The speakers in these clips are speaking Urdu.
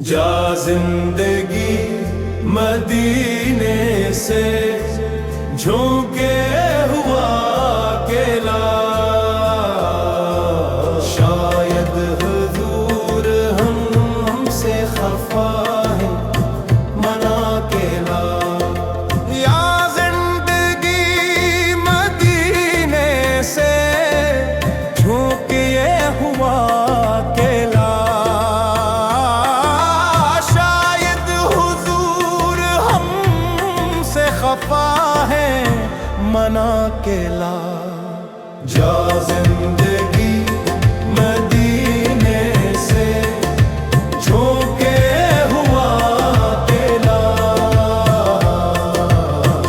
جا زندگی مدینے سے جھونکے ہوا اکیلا، شاید حضور ہم سے خفا ہے منا اکیلا۔ یا زندگی مدینے سے جھونکے ہوا اکیلا، شاید حضور ہم سے خفا ہے منا اکیلا۔ جا زندگی مدینے سے جھونکے ہوا اکیلا،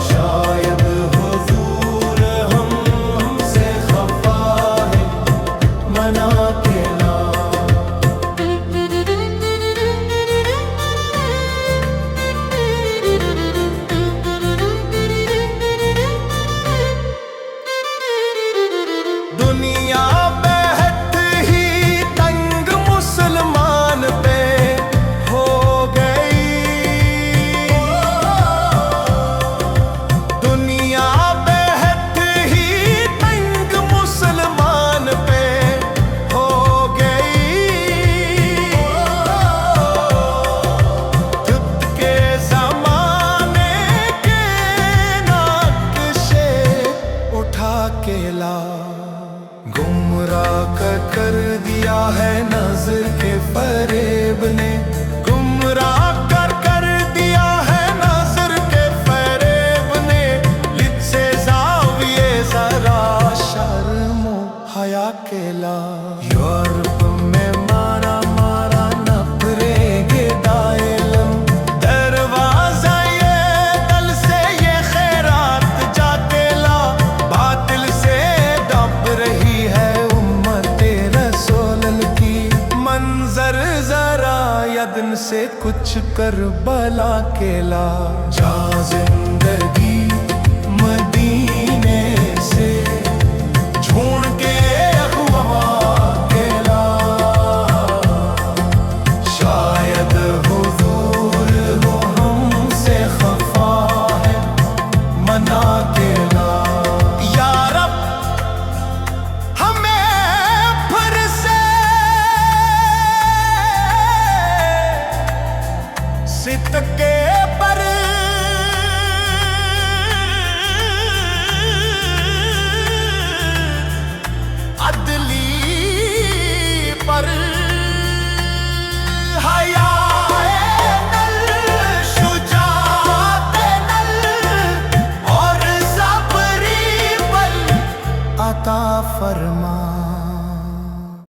شاید حضور ہم سے خفا ہے منا اکیلا۔ دنیا بہت ہی تنگ مسلمان پہ ہو گئی، دنیا بہت ہی تنگ مسلمان پہ ہو گئی، خود کے زمانے کے نقشے اٹھا کے لا، گمراہ کر دیا ہے نظر کے فریب نے، گمراہ کر دیا ہے نظر کے فریب نے، لب سے زاویے ذرا شرم و حیا کے لا، یورپ میں مارا نفرے گدائلم، دروازہ یہ دل سے یہ خیرات جا کے لا، باطل سے دب رہی ہے امت رسول کی، منظر ذرا یدن سے کچھ کربلا کے لا، جا زندگی مدینے سے جھونکے ہوا اکیلا، شاید حضور ہو ہم سے خفا ہے منا اکیلا۔ یا رب ہمیں پھر سے صدقے پر عدلی پر حیا نل، شجاعت نل اور صبری بل عطا فرما۔